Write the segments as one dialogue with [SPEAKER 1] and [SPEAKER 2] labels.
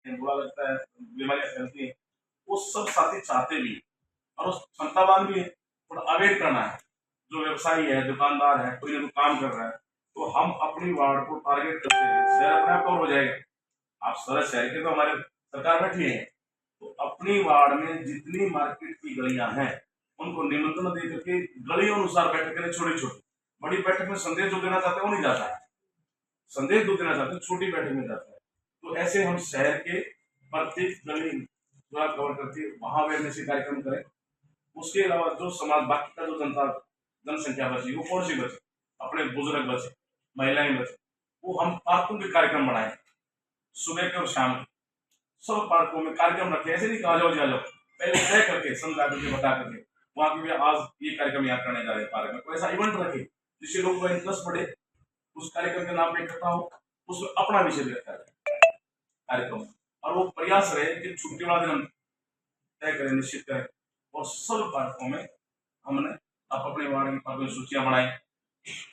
[SPEAKER 1] बुरा लगता है, बीमारियां फैलती हैं, वो सब साथी चाहते भी हैं और उस क्षमतावान भी है। थोड़ा अवेयर करना है, जो व्यवसायी है, दुकानदार है, कोई ना कोई काम कर रहा है, तो हम अपनी वार्ड को टारगेट करते हैं, शहर अपने आप कवर हो जाएगा। आप सारे शहर के तो हमारे सरकार बैठी है, तो अपनी वार्ड में जितनी मार्केट की गलियां हैं उनको निमंत्रण दे करके गलियों अनुसार बैठक करें, छोटी छोटी। बड़ी बैठक में संदेश जो देना चाहते हैं वो नहीं जाता है, संदेश जो देना चाहते हैं छोटी बैठक में जाता है। तो ऐसे हम शहर के प्रत्येक गली पूरा कवर करके वहां अवेयरनेस कार्यक्रम करें। उसके अलावा जो समाज बाकी का जो जनता जनसंख्या बची, वो कौन सी बची, अपने बुजुर्ग बचे, महिलाएं बचे, वो हम पार्कों के कार्यक्रम बनाए, सुबह के और शाम के सब पार्कों में कार्यक्रम रखे। ऐसे नहीं कहा जाओ जी आ जाओ, पहले तय करके समझा करके बता करके वहां की भी आज ये कार्यक्रम यहाँ करने जा रहे हैं पार्क में, कोई ऐसा इवेंट रखे जिससे लोगों का इंटरेस्ट बढ़े, उस कार्यक्रम के नाम पे इकट्ठा हो, उसमें अपना विषय भी रखा जाए कार्यक्रम, और वो प्रयास रहे कि छुट्टी वाला दिन हम तय करें, निश्चित करें, और सब पार्कों में हमने आप अपने वार्ड की पार्कों की सूचियां बनाई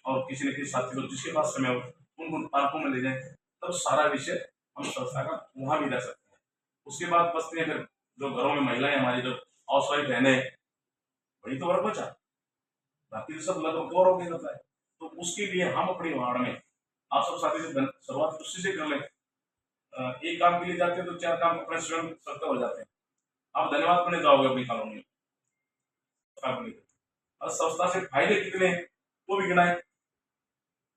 [SPEAKER 1] और किसी न किसी साथी को जिसके पास समय हो उनको पार्कों में ले जाए, तब सारा विषय हम संस्था का वहां भी रह सकते हैं। उसके बाद बचते हैं फिर जो घरों में महिलाएं हमारी जो हाउस वाइफ बहने, वही तो वर्ग बचा, बाकी तो सब लगभग कवर हो गया है। तो उसके लिए हम अपनी वार्ड में आप सब साथी से शुरुआत उसी से कर लें। एक काम के लिए जाते हैं तो चार काम अपने स्वयं करते हो जाते हैं। आप धन्यवाद करने जाओगे अपनी कॉलोनी में, और संस्था से फायदे कितने हैं वो भी गिनाए।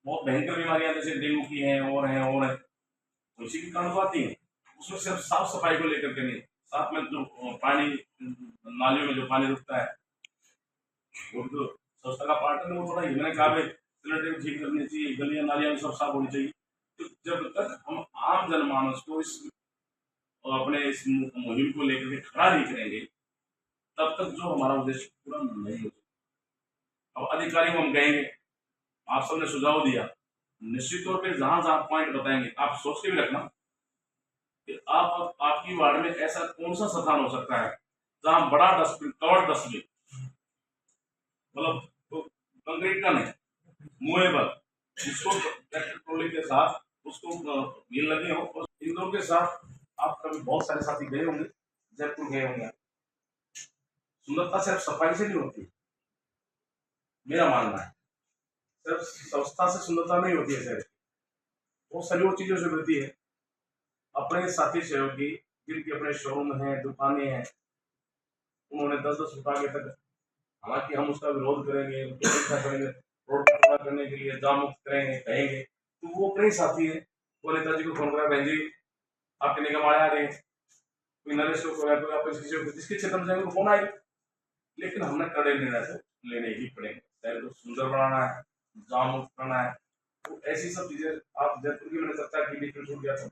[SPEAKER 1] बहुत भयंकर बीमारियां जैसे डेंगू की हैं और हैं और हैं, तो इसी के कारण तो आती है। उसमें सिर्फ साफ सफाई को लेकर के नहीं, साथ में जो पानी नालियों में जो पानी रुकता है वो तो संस्था का पार्ट है, वो थोड़ा ही मैंने कहा सिलेंडर ठीक करनी चाहिए, गलियां नालियां भी सब साफ होनी चाहिए। तो जब तक हम आम जनमानस को इस अपने इस मुहिम को लेकर के खड़ा नहीं करेंगे, तब तक जो हमारा उद्देश्य पूरा नहीं होगा। अब अधिकारी को हम कहेंगे, आप सबने सुझाव दिया, निश्चित तौर पे जहां जहां पॉइंट बताएंगे आप सोच के भी रखना कि आप आपकी वार्ड में ऐसा कौन सा स्थान हो सकता है जहां बड़ा डस्टबिन, कवर्ड डस्टबिन, मतलब तो कंक्रीट का नहीं, मूवेबल, जिसको ट्रैक्टर ट्रॉली के साथ उसको व्हील लगे हो, और इंदौर के साथ आप कभी बहुत सारे साथी गए होंगे, जयपुर गए होंगे। सुंदरता सिर्फ सफाई से नहीं होती, मेरा मानना है सिर्फ संस्था से सुंदरता नहीं होती है शहर, बहुत सारी और चीजों से मिलती है। अपने साथी सहयोगी जिनके अपने शोरूम हैं, दुकानें हैं, उन्होंने 10-10 रुपए तक, हालांकि हम उसका विरोध करेंगे, करेंगे, रोड पूरा करने के लिए जाम मुक्त करेंगे, कहेंगे, तो वो अपने साथी है। वो नेताजी को फोन करा, बहन जी आपके निगम आए आ रहे हैं, कोई नरेश को आप जिसके क्षेत्र में जाएंगे फोन आए, लेकिन हमने कड़े निर्णय तो लेने ही पड़ेंगे। शहर को सुंदर बनाना है, जाम मुक्त करना है, तो ऐसी सब चीजें। आप जयपुर की मैंने चर्चा की, बीच में छूट गया था,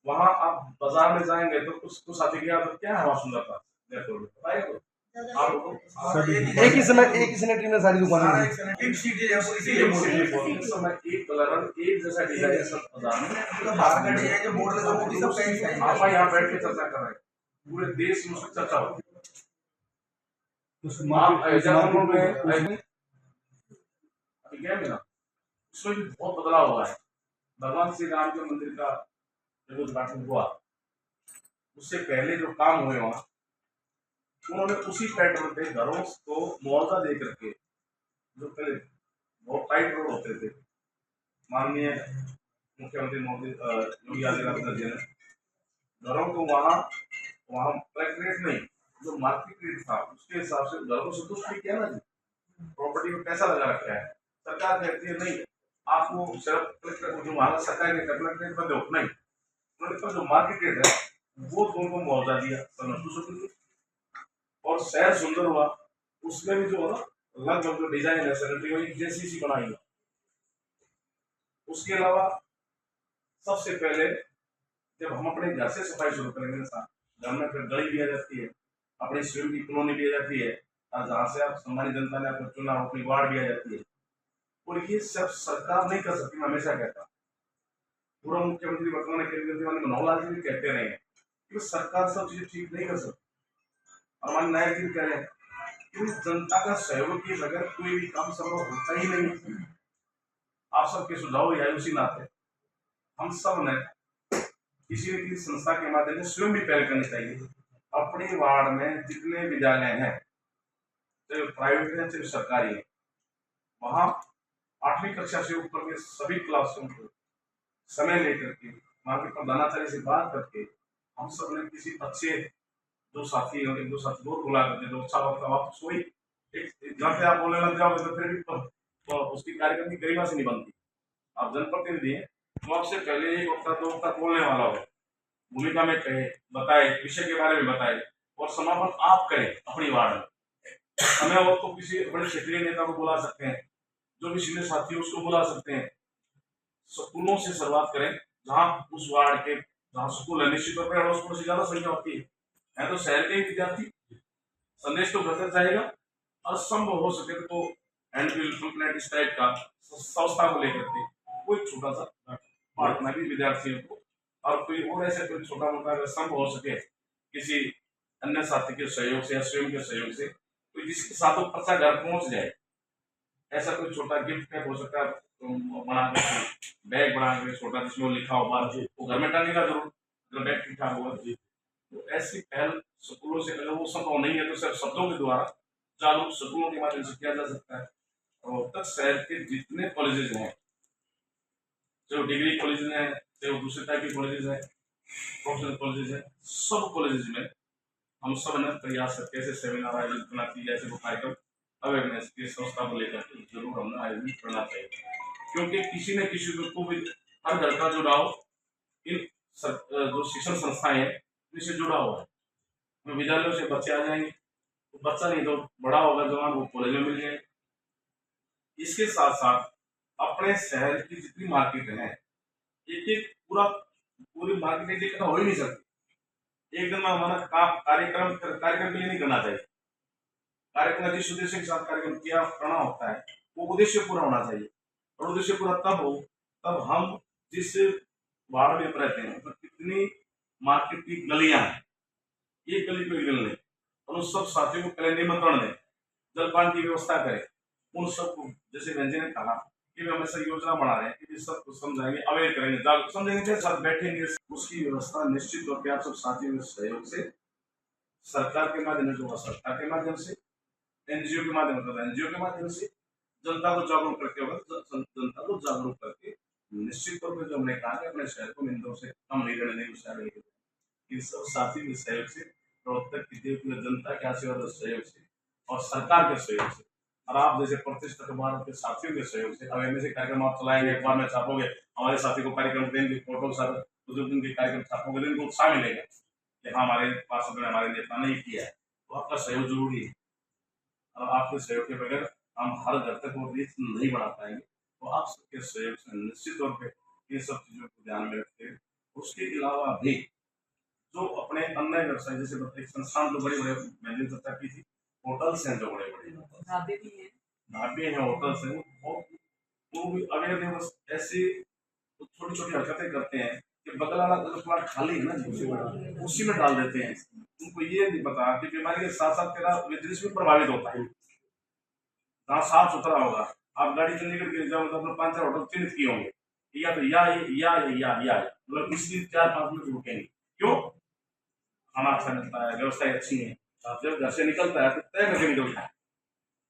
[SPEAKER 1] वहां आप बाजार में जाएंगे तो कुछ साथी की आदत क्या है, वहां सुंदरता जयपुर में बताएगा आप लोगों को।
[SPEAKER 2] एक ही सैनिटरी में सारी दुकानें
[SPEAKER 1] एक कलर एक जैसा डिजाइन सब बाजार में, आप यहाँ बैठ के चर्चा कर रहे हैं, पूरे देश में उसकी चर्चा होती है। उसमें भी बहुत बदलाव हुआ है। भगवान श्री राम के मंदिर का जब उद्घाटन हुआ, उससे पहले जो काम हुए वहां, उन्होंने उसी पैटर्न पे घरों को मुआवजा दे करके, जो पहले बहुत टाइट रोड होते थे, माननीय मुख्यमंत्री मोदी योगी आदित्यनाथ जी ने घरों को वहां कलेक्ट्रेट नहीं, जो मार्केट रेट था उसके हिसाब से घरों को संतुष्ट भी किया ना जी। प्रॉपर्टी में पैसा लगा रखा है, सरकार कहती है नहीं आपको सिर्फ कलेक्टर जो महाराष्ट्र सरकार के कलेक्ट्रेट पर दो नहीं, उन्होंने जो मार्केट रेट है वो दोनों मुआवजा दिया, और शहर सुंदर हुआ। उसमें भी जो है ना लगभग जो डिजाइन है सैनिटरी जैसी सी बनाई है। उसके अलावा सबसे पहले जब हम अपने घर से सफाई शुरू करेंगे ना, घर में फिर गली भी आ जाती है, अपनी स्वयं की कॉलोनी भी आ जाती है, और जहाँ से आप सम्मानित जनता ने आपको चुना अपनी वार्ड भी आ जाती है। और ये सब सरकार नहीं कर सकती, मैं हमेशा कहता, पूर्व मुख्यमंत्री वर्तमान केंद्रीय मंत्री मनोहर लाल जी भी कहते रहे कि सरकार सब चीजें ठीक नहीं कर सकती। हमारे नायक जी कह रहे हैं कि जनता का सहयोग के बगैर कोई भी काम संभव होता ही नहीं। आप सबके सुझाव आए उसी नाते हम सब ने किसी न किसी संस्था के माध्यम से स्वयं भी पहल करनी चाहिए। अपने वार्ड में जितने विद्यालय हैं, चाहे प्राइवेट हैं चाहे सरकारी है, वहाँ 8वीं कक्षा से ऊपर के सभी क्लासों को समय लेकर के वहाँ के प्रधानाचार्य से बात करके हम सब ने किसी अच्छे दो साथी हैं, एक दो साथी और बुला करके जो अच्छा वक्त वापस वही एक जहाँ से आप बोलने लग जाओगे तो फिर भी तो उसकी कार्यक्रम की गरिमा से नहीं बनती। आप जनप्रतिनिधि हैं तो आपसे पहले 1 हफ्ता 2 हफ्ता बोलने वाला हो, भूमिका में कहे, बताए, विषय के बारे में बताए और समापन आप करें अपनी वार्ड में। हमें वो तो किसी बड़े क्षेत्रीय नेता को बुला सकते हैं, जो भी सीनियर साथी है उसको बुला सकते हैं। स्कूलों से शुरुआत करें, जहाँ उस वार्ड के जहाँ स्कूल है निश्चित तौर पर अड़ोस पड़ोस से ज्यादा संख्या होती है तो शहर के विद्यार्थी संदेश तो बेहतर जाएगा और संभव हो सके तो हैंडबिल कंप्लेंट इस टाइप का संस्था को लेकर के कोई छोटा सा बांटना भी विद्यार्थियों को, और कोई और ऐसे कोई छोटा मोटा अगर संभव हो सके किसी अन्य साथी के सहयोग से या स्वयं के सहयोग से कोई जिसके साथ वो पर्चा घर पहुंच जाए, ऐसा कोई छोटा गिफ्ट पैक हो सकता है बना के, बैग बना के छोटा जिसमें लिखा हो बात वो घर में टांगने का जरूर, अगर बैग ठीक ठाक होगा जी। तो ऐसी पहल स्कूलों से अगर वो संभव नहीं है तो सिर्फ शब्दों के द्वारा जागरूक स्कूलों के माध्यम से किया जा सकता है। और अब तक शहर के जितने कॉलेजेस हैं, चाहे डिग्री कॉलेजेस हैं चाहे दूसरे टाइप के कॉलेजेस हैं, प्रोफेशनल कॉलेजेस हैं, सब कॉलेजेस में हम सब ने प्रयास करके ऐसे सेमिनार आयोजित करना चाहिए, ऐसे वो कार्यक्रम अवेयरनेस की संस्था को लेकर के जरूर हमने आयोजित करना चाहिए, क्योंकि किसी न किसी को भी हर घर का जुड़ाव इन जो शिक्षण संस्थाएं हैं इनसे जुड़ा हुआ है। विद्यालयों से बच्चे आ जाएंगे तो बच्चा नहीं तो बड़ा होगा जवान वो कॉलेज में मिल जाएगा। इसके साथ साथ अपने शहर की जितनी मार्केट है एक एक पूरी मार्केट एक हो ही नहीं सकती। एक दिन में हमारा कार्यक्रम के लिए नहीं करना चाहिए। कार्यक्रम जिस उद्देश्य के साथ कार्यक्रम किया करना होता है वो उद्देश्य पूरा होना चाहिए, और उद्देश्य पूरा तब हो तब हम जिस वार्ड में रहते हैं तो कितनी मार्केट की गलियां हैं, एक गली पे गल नहीं, और उन सब साथियों को पहले निमंत्रण दें, जलपान की व्यवस्था करें, उन सबको जैसे रंजन ने कहा कि हम ऐसा योजना बना रहे हैं कि सबको समझाएंगे, अवेयर करेंगे, जागरूक समझेंगे, साथ बैठेंगे, उसकी व्यवस्था निश्चित तौर पर आप सब साथियों के सहयोग से सरकार के माध्यम से होगा, सरकार के माध्यम से, एनजीओ के माध्यम से एनजीओ के माध्यम से, जनता को जागरूक करके होगा, जनता को जागरूक करके निश्चित तौर पर जो हमने कहा कि अपने शहर को निंदों से कम नहीं रहने देंगे, शहर इन सब साथियों के सहयोग से, प्रवर्तक की जनता के आशीर्वाद और सहयोग से और सरकार के सहयोग से और आप जैसे प्रतिष्ठित अखबारों के साथियों के सहयोग से अवेयरनेस कार्यक्रम आप चलाएंगे, अखबार में छापोगे, हमारे साथी को कार्यक्रम देंगे, फोटो सारे बुजुर्ग के कार्यक्रम छापोगे, इनको उत्साह मिलेगा कि हाँ हमारे पास हमारे नेता ने किया है। तो आपका सहयोग जरूरी है, और आपके सहयोग के बगैर हम हर घर तक वो रीच नहीं बढ़ा पाएंगे। तो आप सबके सहयोग से निश्चित तौर पर ये सब चीज़ों को ध्यान में रखते हैं। उसके अलावा भी जो अपने अन्य व्यवसाय जैसे बताइए संस्थान जो बड़े बड़े मैंने चर्चा की थी, होटल्स हैं जो बड़े बड़े ढाबे हैं, होटल्स हैं, वो भी अवेयरनेस ऐसी छोटी छोटी हरकतें करते हैं कि बगल वाला जो प्लाट खाली है ना उसी में डाल देते हैं। उनको ये नहीं पता कि बीमारी के साथ साथ तेरा बिजनेस भी प्रभावित होता है। जहाँ साफ सुथरा होगा, आप गाड़ी चंडीगढ़ के जाओ तो अपने 5-4 होटल चिन्हित किए होंगे, या तो या मतलब इसलिए 4-5 मिनट रुकेंगे। क्यों? खाना अच्छा मिलता है, व्यवस्थाएं अच्छी है, जब घर से निकलता है तो तय करके निकलता है।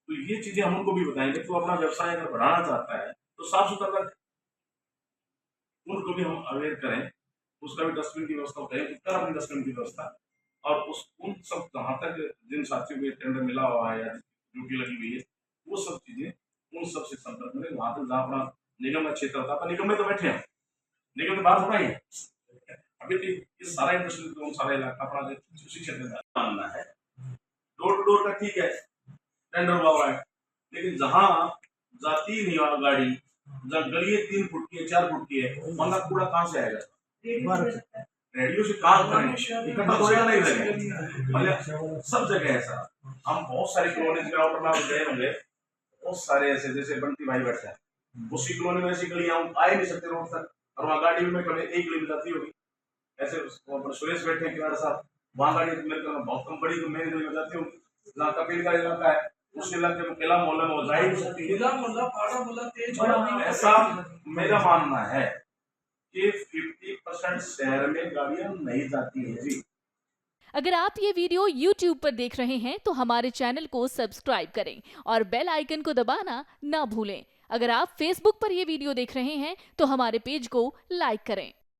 [SPEAKER 1] तो ये चीजें हम उनको भी बताएंगे। तो अपना व्यवसाय अगर बढ़ाना चाहता है तो साफ सुथरा रखें, उनको भी हम अवेयर करें, उसका भी डस्टबिन की व्यवस्था करें, उत्तर अपनी डस्टबिन की व्यवस्था, और उस उन सब जहाँ तक जिन साथियों को टेंडर मिला हुआ है या ड्यूटी लगी हुई है वो सब चीजें उन सब से संपर्क करें। वहां तक जहाँ अपना निगम का क्षेत्र होता है, निगम में तो बैठे हैं, निगम तो बात हो रही है अभी तो ये सारा इंडस्ट्रियल जोन सारा इलाका अपना उसी क्षेत्र में मानना है। डोर टू डोर का ठीक है, टेंडर हुआ है, लेकिन जहाँ जाती नहीं वाला गाड़ी, जहाँ गली 3 फुट की है 4 फुट की है, वरना कूड़ा कहाँ से आएगा? रेडियो से काम करेंगे, इकट्ठा होगा नहीं लगेगा। सब जगह ऐसा, हम बहुत सारी कॉलोनीज में आउटर में गए होंगे, बहुत सारे ऐसे जैसे बंटी भाई बैठे हैं, उसी कॉलोनी में ऐसी गलियां आ ही नहीं सकते रोड तक, और वहाँ गाड़ी में कभी 1 गली में जाती होगी। ऐसे सुरेश बैठे हैं किनारे साहब, वहाँ गाड़ी मेरे ख्याल में बहुत कम बड़ी मेरी गली में जाती होगी। जहाँ कपिल का इलाका है उस इलाके में किला मोहल्ले में हो जा ही नहीं सकती। ऐसा मेरा मानना है कि 50% शहर में गाड़ियां नहीं जाती है जी।
[SPEAKER 3] अगर आप ये वीडियो YouTube पर देख रहे हैं तो हमारे चैनल को सब्सक्राइब करें और बेल आइकन को दबाना ना भूलें। अगर आप Facebook पर ये वीडियो देख रहे हैं तो हमारे पेज को लाइक करें।